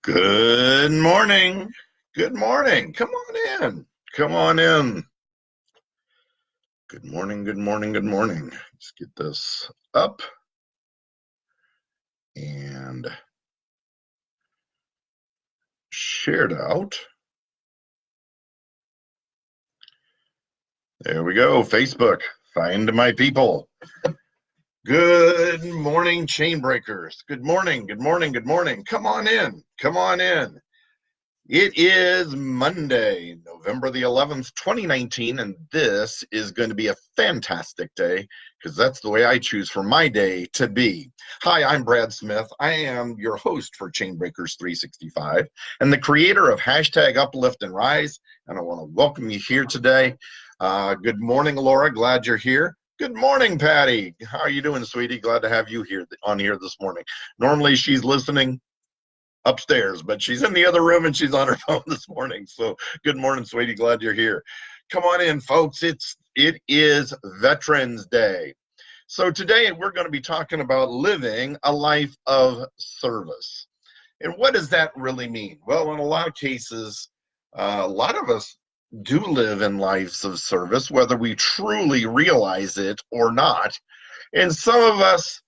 Good morning. Good morning. Come on in. Come on in. Good morning. Good morning. Good morning. Let's get this up and shared out. There we go. Facebook. Find my people. Good morning, Chainbreakers. Good morning. Good morning. Good morning. Come on in. Come on in. It is Monday, November the 11th, 2019, and this is going to be a fantastic day because that's the way I choose for my day to be. Hi, I'm Brad Smith. I am your host for Chainbreakers 365 and the creator of hashtag Uplift and Rise, and I want to welcome you here today. Good morning, Laura. Glad you're here. Good morning, Patty. How are you doing, sweetie? Glad to have you here on here this morning. Normally, she's listening upstairs, but she's in the other room and she's on her phone this morning. So good morning, sweetie. Glad you're here. Come on in, folks. It is Veterans Day. So today we're going to be talking about living a life of service. And what does that really mean? Well, in a lot of cases, a lot of us do live in lives of service, whether we truly realize it or not. And some of us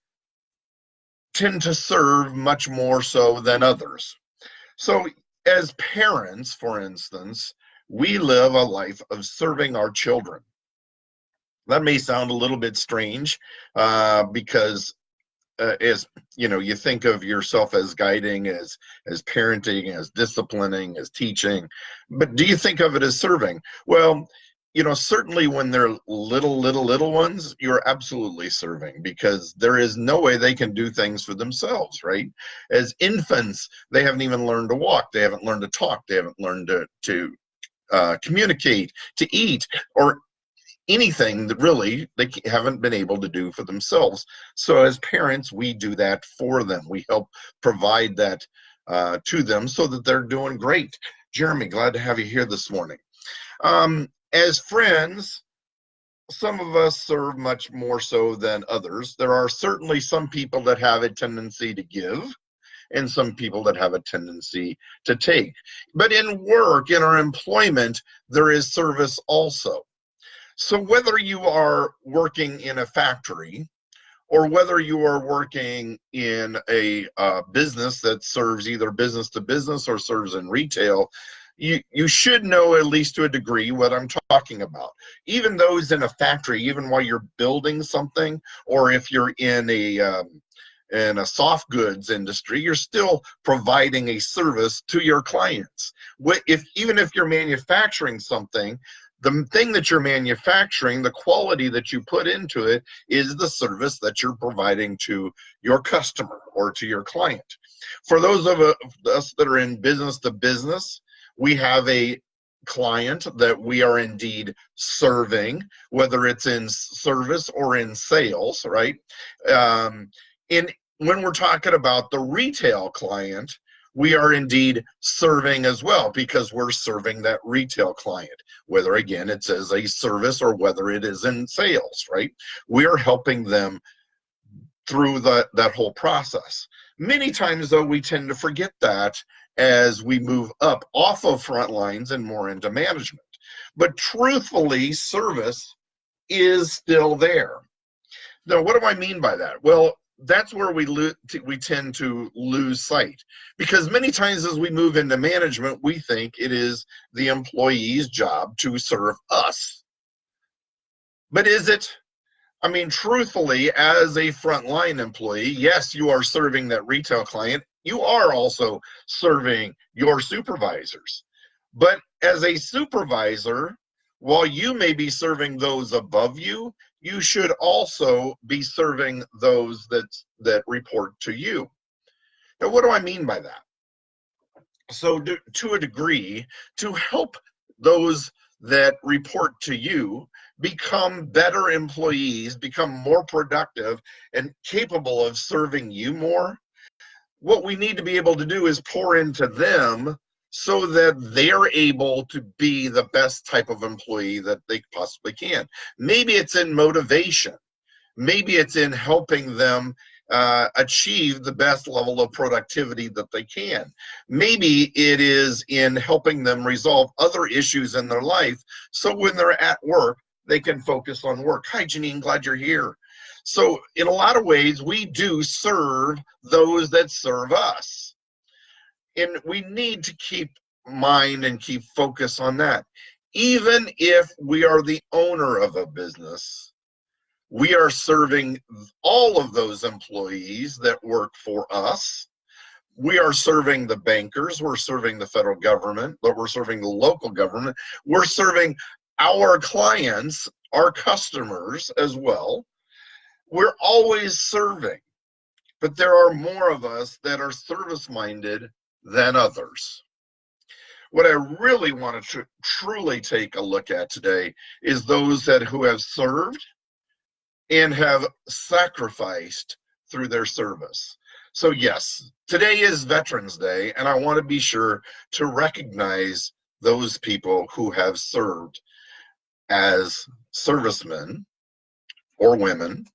tend to serve much more so than others. So as parents, for instance, we live a life of serving our children. That may sound a little bit strange because as you know, you think of yourself as guiding, as parenting, as disciplining, as teaching, but do you think of it as serving? Well, certainly when they're little ones, you're absolutely serving because there is no way they can do things for themselves, right? As infants, they haven't even learned to walk, they haven't learned to talk, they haven't learned to communicate, to eat, or anything that really they haven't been able to do for themselves. So as parents, we do that for them. We help provide that to them so that they're doing great. Jeremy, glad to have you here this morning. As friends, some of us serve much more so than others. There are certainly some people that have a tendency to give and some people that have a tendency to take. But in work, in our employment, there is service also. So whether you are working in a factory or whether you are working in a business that serves either business to business or serves in retail, you should know at least to a degree what I'm talking about. Even those in a factory, even while you're building something, or if you're in a soft goods industry, you're still providing a service to your clients. Even if you're manufacturing something, the thing that you're manufacturing, the quality that you put into it is the service that you're providing to your customer or to your client. For those of us that are in business to business, we have a client that we are indeed serving, whether it's in service or in sales, right? When we're talking about the retail client, we are indeed serving as well because we're serving that retail client, whether again it's as a service or whether it is in sales, right? We are helping them through that whole process. Many times though, we tend to forget that as we move up off of front lines and more into management. But truthfully, service is still there. Now, what do I mean by that? Well, that's where we tend to lose sight, because many times as we move into management, we think it is the employee's job to serve us. But is it? I mean, truthfully, as a frontline employee, yes, you are serving that retail client. You are also serving your supervisors. But as a supervisor, while you may be serving those above you, you should also be serving those that report to you. Now, what do I mean by that? So to a degree, to help those that report to you become better employees, become more productive and capable of serving you more, what we need to be able to do is pour into them so that they're able to be the best type of employee that they possibly can. Maybe it's in motivation. Maybe it's in helping them achieve the best level of productivity that they can. Maybe it is in helping them resolve other issues in their life, so when they're at work, they can focus on work. Hi, Janine, glad you're here. So in a lot of ways, we do serve those that serve us. And we need to keep mind and keep focus on that. Even if we are the owner of a business, we are serving all of those employees that work for us. We are serving the bankers, we're serving the federal government, but we're serving the local government. We're serving our clients, our customers as well. We're always serving, but there are more of us that are service-minded than others. What I really want to truly take a look at today is those who have served and have sacrificed through their service. So yes, today is Veterans Day, and I want to be sure to recognize those people who have served as servicemen or women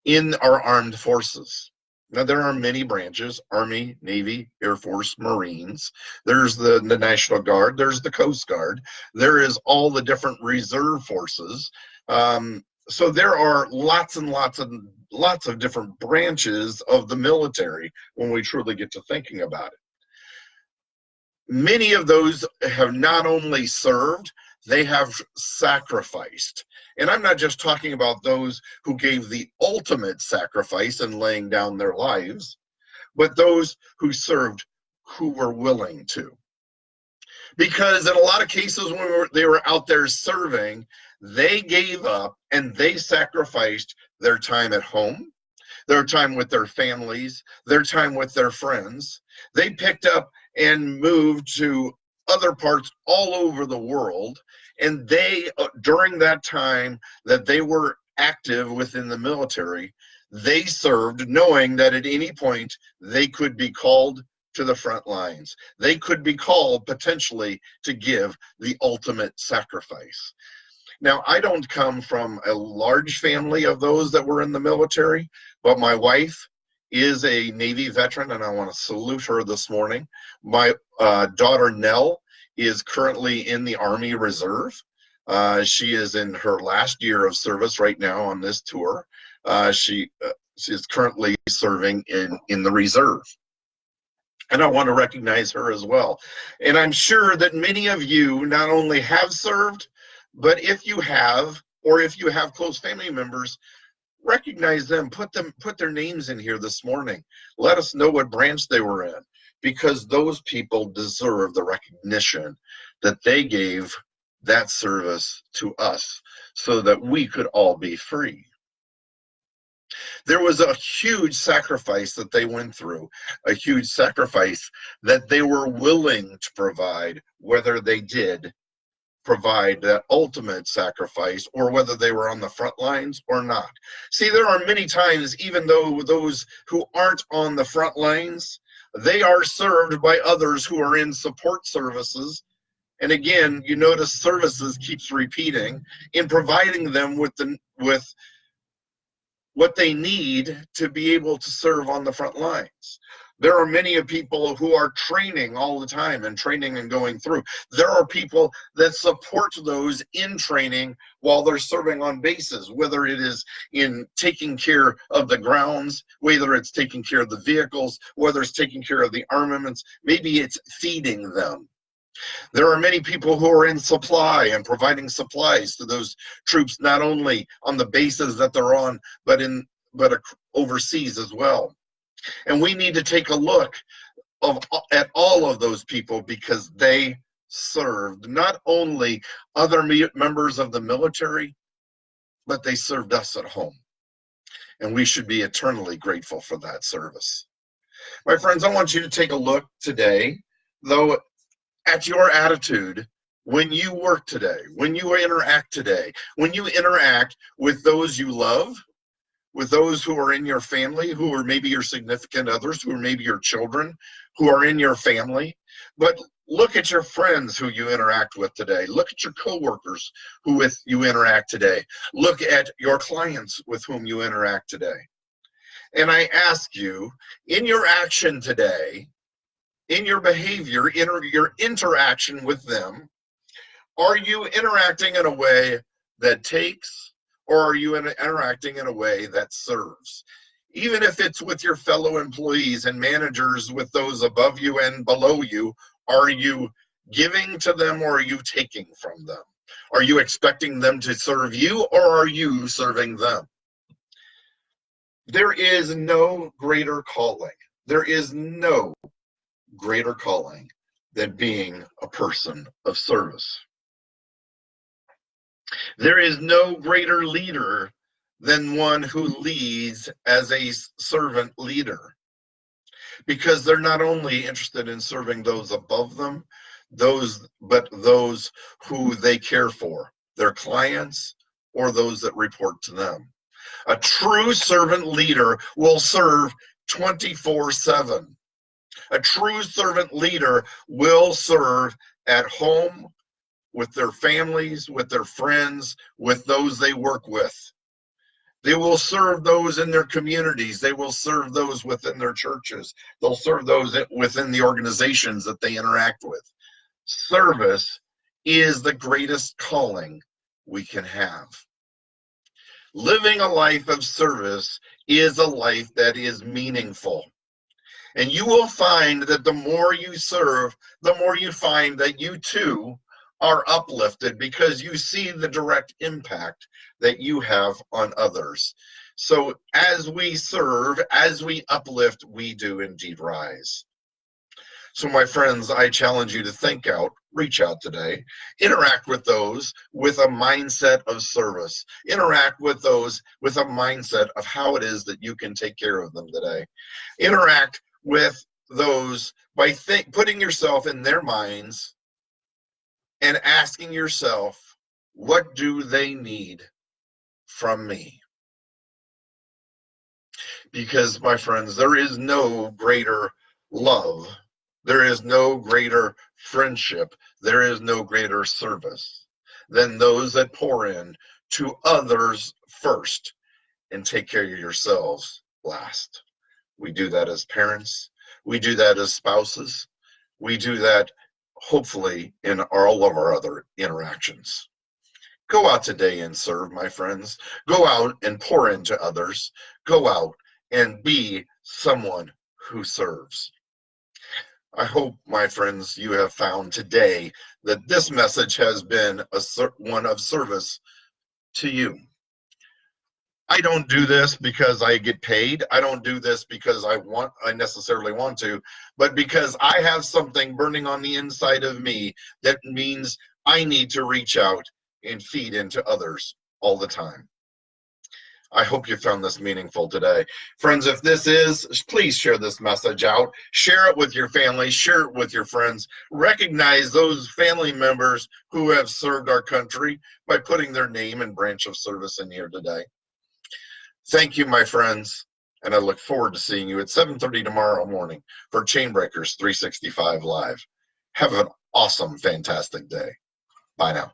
in our armed forces. Now, there are many branches: Army, Navy, Air Force, Marines. There's the National Guard. There's the Coast Guard. There is all the different reserve forces. So there are lots and lots of different branches of the military when we truly get to thinking about it. Many of those have not only served, they have sacrificed. And I'm not just talking about those who gave the ultimate sacrifice in laying down their lives, but those who served, who were willing to. Because in a lot of cases when they were out there serving, they gave up and they sacrificed their time at home, their time with their families, their time with their friends. They picked up and moved to other parts all over the world, and they, during that time that they were active within the military, they served knowing that at any point they could be called to the front lines. They could be called potentially to give the ultimate sacrifice. Now, I don't come from a large family of those that were in the military, but my wife is a Navy veteran, and I want to salute her this morning. My daughter, Nell, is currently in the Army Reserve. She is in her last year of service right now on this tour. She is currently serving in the Reserve. And I want to recognize her as well. And I'm sure that many of you not only have served, but if you have, or if you have close family members, recognize them, put their names in here this morning. Let us know what branch they were in, because those people deserve the recognition that they gave that service to us so that we could all be free. There was a huge sacrifice that they went through, a huge sacrifice that they were willing to provide, whether they did provide that ultimate sacrifice or whether they were on the front lines or not. See, there are many times, even though those who aren't on the front lines, they are served by others who are in support services. And again, you notice services keeps repeating in providing them with what they need to be able to serve on the front lines. There are many people who are training all the time and training and going through. There are people that support those in training while they're serving on bases, whether it is in taking care of the grounds, whether it's taking care of the vehicles, whether it's taking care of the armaments, maybe it's feeding them. There are many people who are in supply and providing supplies to those troops, not only on the bases that they're on, but overseas as well. And we need to take a look at all of those people, because they served not only other members of the military, but they served us at home. And we should be eternally grateful for that service. My friends, I want you to take a look today, though, at your attitude when you work today, when you interact today, when you interact with those you love, with those who are in your family, who are maybe your significant others, who are maybe your children, who are in your family. But look at your friends who you interact with today. Look at your coworkers you interact today. Look at your clients with whom you interact today. And I ask you, in your action today, in your behavior, in your interaction with them, are you interacting in a way that takes, or are you interacting in a way that serves? Even if it's with your fellow employees and managers, with those above you and below you, are you giving to them or are you taking from them? Are you expecting them to serve you or are you serving them? There is no greater calling. There is no greater calling than being a person of service. There is no greater leader than one who leads as a servant leader, because they're not only interested in serving those above them, but those who they care for, their clients or those that report to them. A true servant leader will serve 24/7. A true servant leader will serve at home, with their families, with their friends, with those they work with. They will serve those in their communities. They will serve those within their churches. They'll serve those within the organizations that they interact with. Service is the greatest calling we can have. Living a life of service is a life that is meaningful. And you will find that the more you serve, the more you find that you too are uplifted, because you see the direct impact that you have on others. So as we serve, as we uplift, we do indeed rise. So my friends, I challenge you to reach out today, interact with those with a mindset of service, interact with those with a mindset of how it is that you can take care of them today. Interact with those by putting yourself in their minds and asking yourself, what do they need from me? Because, my friends, there is no greater love, there is no greater friendship, there is no greater service than those that pour in to others first and take care of yourselves last. We do that as parents, we do that as spouses, we do that hopefully in all of our other interactions. Go out today and serve, my friends. Go out and pour into others. Go out and be someone who serves. I hope, my friends, you have found today that this message has been one of service to you. I don't do this because I get paid. I don't do this because I necessarily want to, but because I have something burning on the inside of me that means I need to reach out and feed into others all the time. I hope you found this meaningful today. Friends, if this is, please share this message out. Share it with your family. Share it with your friends. Recognize those family members who have served our country by putting their name and branch of service in here today. Thank you, my friends, and I look forward to seeing you at 7:30 tomorrow morning for Chainbreakers 365 Live. Have an awesome, fantastic day. Bye now.